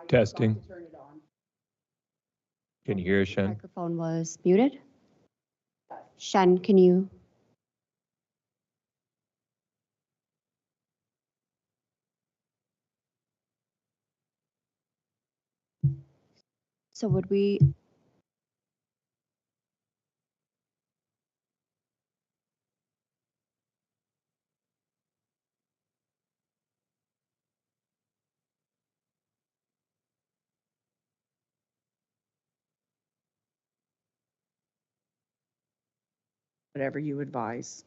Testing. Turn it on. Can you hear us, Shen? Microphone was muted. Shen, can you? So would we? Whatever you advise.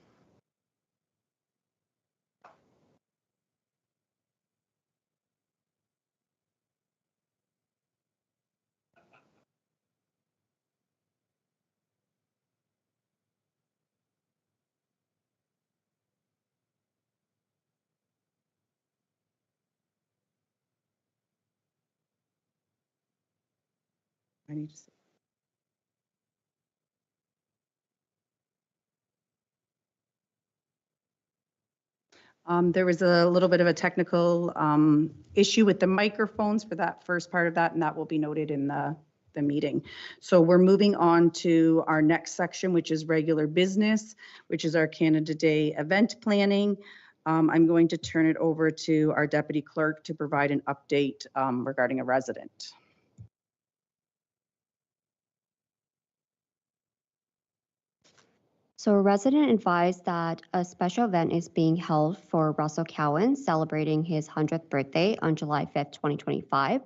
I need to see. There was a little bit of a technical issue with the microphones for that first part of that, and that will be noted in the meeting. So we're moving on to our next section, which is regular business, which is our Canada Day event planning. I'm going to turn it over to our deputy clerk to provide an update regarding a resident. So a resident advised that a special event is being held for Russell Cowan celebrating his 100th birthday on July 5th, 2025.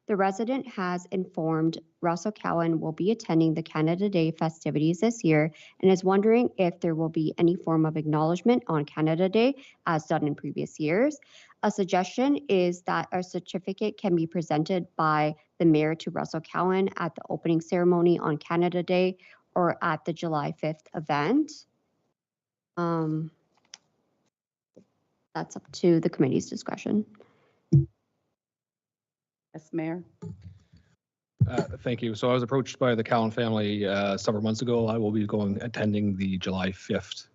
The resident has informed Russell Cowan will be attending the Canada Day festivities this year and is wondering if there will be any form of acknowledgement on Canada Day as done in previous years. A suggestion is that a certificate can be presented by the mayor to Russell Cowan at the opening ceremony on Canada Day or at the July 5th event. That's up to the committee's discretion. Yes, Mayor. Thank you. So I was approached by the Cowan family several months ago. I will be attending the July 5th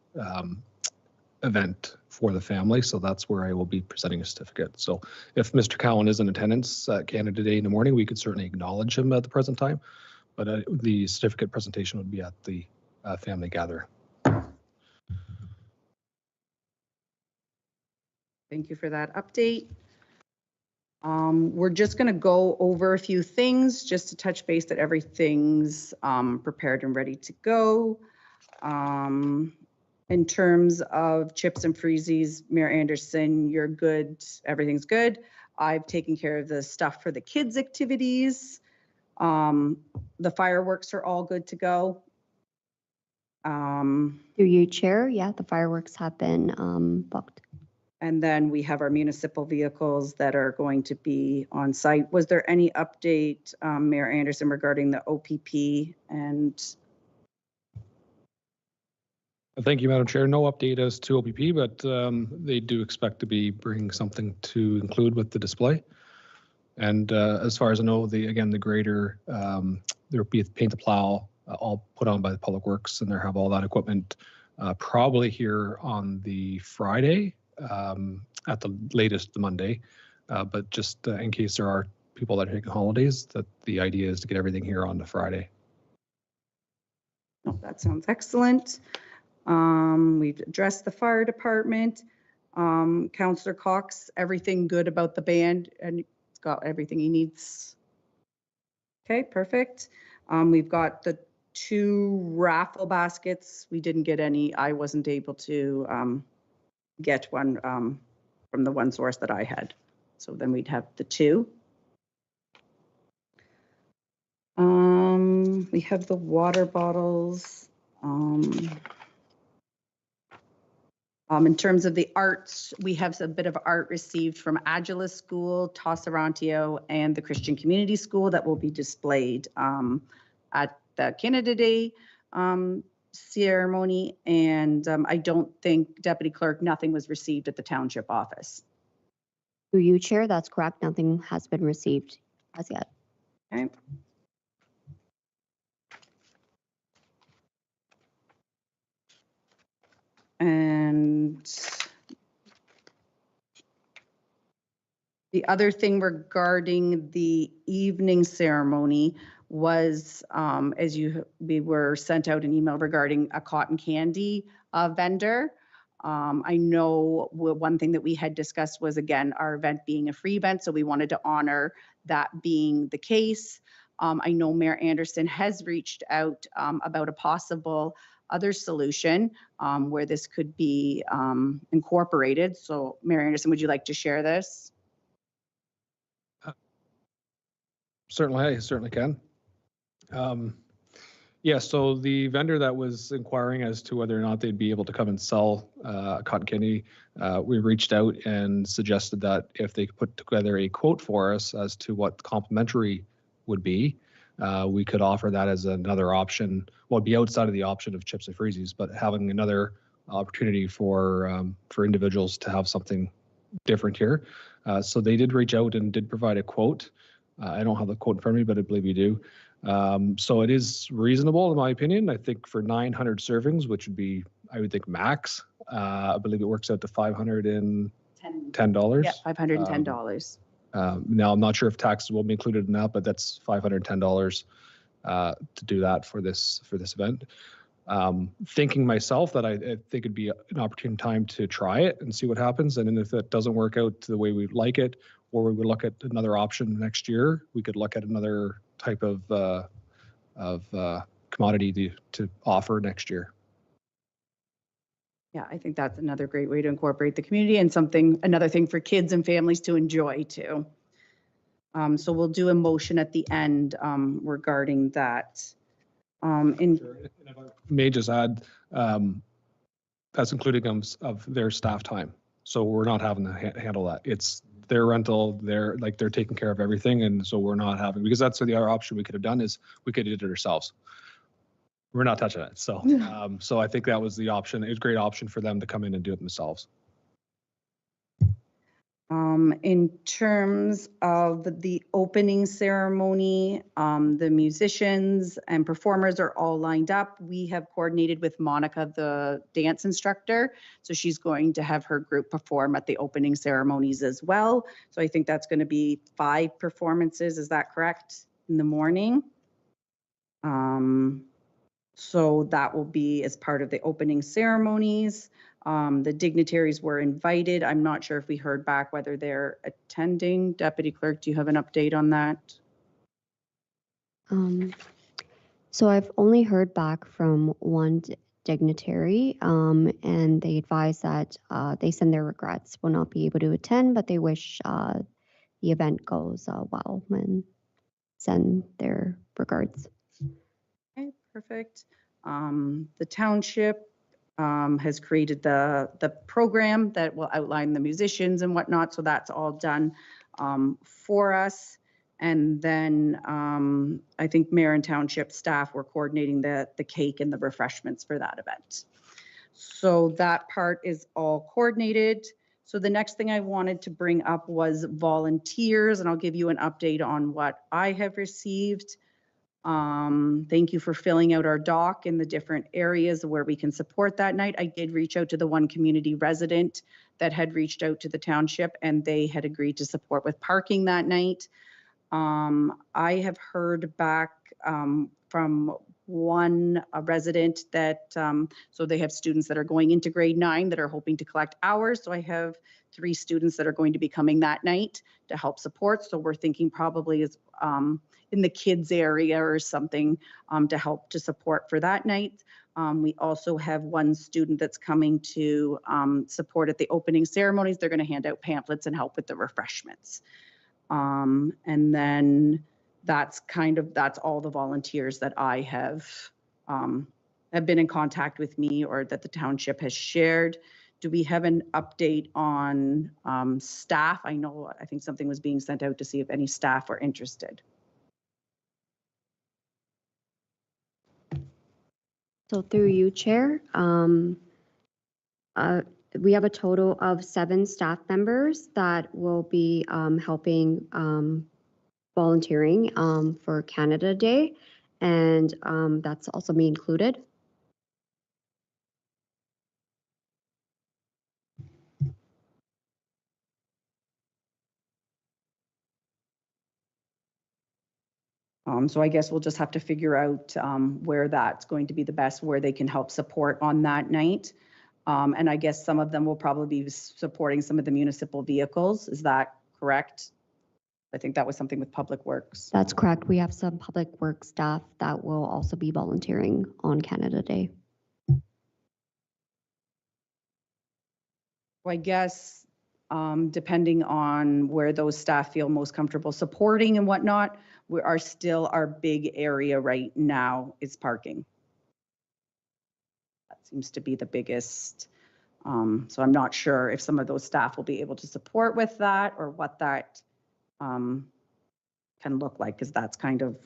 event for the family. So that's where I will be presenting a certificate. So if Mr. Cowan is in attendance at Canada Day in the morning, we could certainly acknowledge him at the present time. But the certificate presentation would be at the family gathering. Thank you for that update. We're just going to go over a few things just to touch base that everything's prepared and ready to go. In terms of chips and freezies, Mayor Anderson, you're good. Everything's good. I've taken care of the stuff for the kids' activities. The fireworks are all good to go. Through you, Chair, yeah, the fireworks have been booked. And then we have our municipal vehicles that are going to be on site. Was there any update, Mayor Anderson, regarding the OPP? And thank you, Madam Chair. No update as to OPP, but they do expect to be bringing something to include with the display. And as far as I know, the grader, there will be a paint the plow, all put on by the Public Works, and they have all that equipment probably here on the Friday, at the latest the Monday. But just in case there are people that are taking holidays, that the idea is to get everything here on the Friday. oh, that sounds excellent. We've addressed the fire department. Councillor Cox, everything good about the band, and it's got everything he needs. Okay, perfect. We've got the 2 raffle baskets. We didn't get any. I wasn't able to get one from the one source that I had. So then we'd have the 2. We have the water bottles. In terms of the arts, we have a bit of art received from Adjala-Tosorontio and the Christian Community School that will be displayed at the Canada Day ceremony. And I don't think, Deputy Clerk, nothing was received at the Township office. Through you, Chair, that's correct. Nothing has been received as yet. Okay. And The other thing regarding the evening ceremony was, we were sent out an email regarding a cotton candy vendor. I know one thing that we had discussed was, again, our event being a free event, so we wanted to honor that being the case. I know Mayor Anderson has reached out about a possible other solution where this could be incorporated. So Mayor Anderson, would you like to share this? Certainly, I certainly can. Yeah, so the vendor that was inquiring as to whether or not they'd be able to come and sell cotton candy, we reached out and suggested that if they could put together a quote for us as to what complimentary would be, we could offer that as another option. Well, it'd be outside of the option of chips and freezies, but having another opportunity for individuals to have something different here. So they did reach out and did provide a quote. I don't have the quote in front of me, but I believe you do. So it is reasonable, in my opinion. I think for 900 servings, which would be, I would think, max, I believe it works out to $510. Yeah, $510. Now, I'm not sure if taxes will be included in that, but that's $510 to do that for this event. Thinking myself that I think it'd be an opportune time to try it and see what happens. And then if it doesn't work out the way we'd like it, or we would look at another option next year, we could look at another type of commodity to offer next year. Yeah, I think that's another great way to incorporate the community and another thing for kids and families to enjoy too. So we'll do a motion at the end regarding that. And if I may just add, that's including of their staff time. So we're not having to handle that. It's their rental, they're taking care of everything. And so we're not having, because that's the other option we could have done is we could have did it ourselves. We're not touching it. So, so I think that was the option. It was a great option for them to come in and do it themselves. In terms of the opening ceremony, the musicians and performers are all lined up. We have coordinated with Monica, the dance instructor. So she's going to have her group perform at the opening ceremonies as well. So I think that's going to be 5 performances. Is that correct? In the morning. So that will be as part of the opening ceremonies. The dignitaries were invited. I'm not sure if we heard back whether they're attending. Deputy Clerk, do you have an update on that? So I've only heard back from one dignitary, and they advise that they send their regrets, will not be able to attend, but they wish the event goes well and send their regards. Okay, perfect. The township has created the program that will outline the musicians and whatnot. So that's all done for us. And then I think Mayor and Township staff were coordinating the cake and the refreshments for that event. So that part is all coordinated. So the next thing I wanted to bring up was volunteers, and I'll give you an update on what I have received. Thank you for filling out our doc in the different areas where we can support that night. I did reach out to the one community resident that had reached out to the township, and they had agreed to support with parking that night. I have heard back from one resident that, so they have students that are going into grade 9 that are hoping to collect hours. So I have 3 students that are going to be coming that night to help support. So we're thinking probably is in the kids area or something to help to support for that night. We also have one student that's coming to support at the opening ceremonies. They're going to hand out pamphlets and help with the refreshments. And then that's all the volunteers that I have been in contact with me or that the township has shared. Do we have an update on staff? I think something was being sent out to see if any staff are interested. So through you, Chair, we have a total of 7 staff members that will be helping volunteering for Canada Day, and that's also me included. So I guess we'll just have to figure out where that's going to be the best, where they can help support on that night. And I guess some of them will probably be supporting some of the municipal vehicles. Is that correct? I think that was something with Public Works. That's correct. We have some public works staff that will also be volunteering on Canada Day. I guess depending on where those staff feel most comfortable supporting and whatnot, we are still, our big area right now is parking. That seems to be the biggest. So I'm not sure if some of those staff will be able to support with that or what that can look like, because that's kind of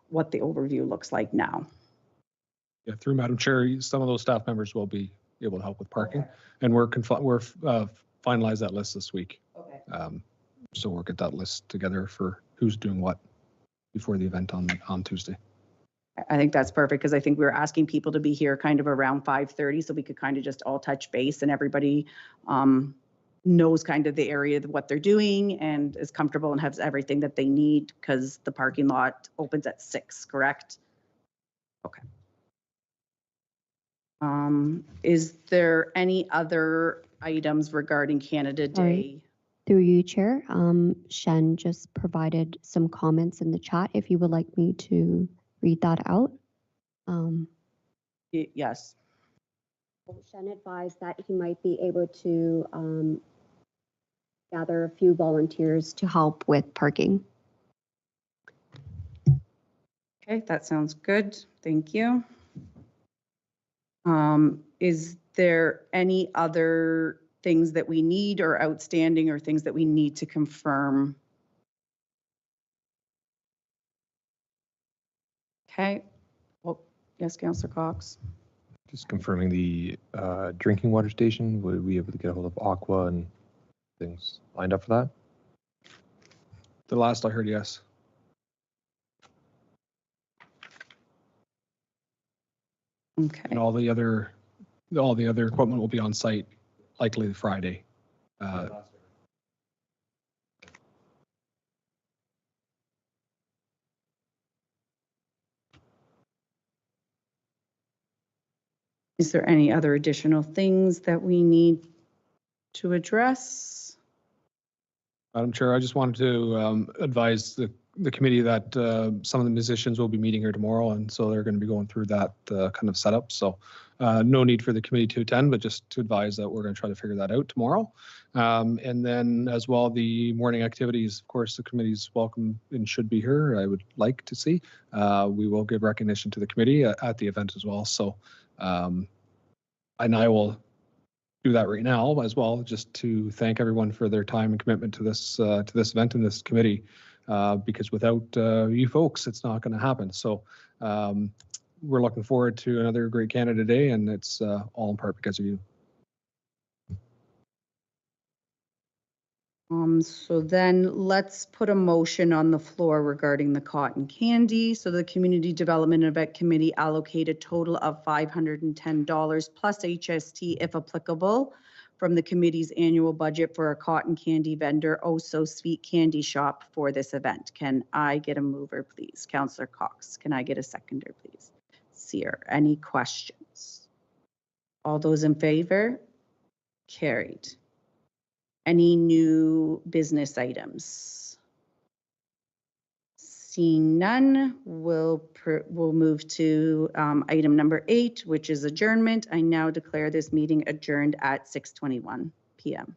what the overview looks like now. Yeah, through Madam Chair, some of those staff members will be able to help with parking, Okay. and we're finalize that list this week. Okay. So we'll get that list together for who's doing what before the event on Tuesday. I think that's perfect, because I think we were asking people to be here kind of around 5:30, so we could kind of just all touch base and everybody knows kind of the area of what they're doing and is comfortable and has everything that they need, because the parking lot opens at 6, correct? Okay. Is there any other items regarding Canada Day? Through you, Chair, Shen just provided some comments in the chat if you would like me to read that out. Yes. Shen advised that he might be able to gather a few volunteers to help with parking. Okay, that sounds good. Thank you. Is there any other things that we need or outstanding or things that we need to confirm? Okay. Well, yes, Councillor Cox. Just confirming the drinking water station. Would we be able to get a hold of Aqua and things lined up for that? The last I heard, yes. Okay. And all the other equipment will be on site likely Friday. Is there any other additional things that we need to address? Madam Chair, I just wanted to advise the committee that some of the musicians will be meeting here tomorrow, and so they're going to be going through that kind of setup. So no need for the committee to attend, but just to advise that we're going to try to figure that out tomorrow. And then as well, the morning activities, of course, the committee's welcome and should be here. I would like to see. We will give recognition to the committee at the event as well. So, and I will do that right now as well, just to thank everyone for their time and commitment to this event and this committee, because without you folks, it's not going to happen. So we're looking forward to another great Canada Day, and it's all in part because of you. So then let's put a motion on the floor regarding the cotton candy. So the Community Development Event Committee allocate a total of $510 plus HST if applicable from the committee's annual budget for a cotton candy vendor, Oh So Sweet Candy Shop for this event. Can I get a mover, please? Councillor Cox. Can I get a seconder, please? Seer, any questions? All those in favor? Carried. Any new business items? Seeing none, we'll move to item number 8, which is adjournment. I now declare this meeting adjourned at 6:21 p.m.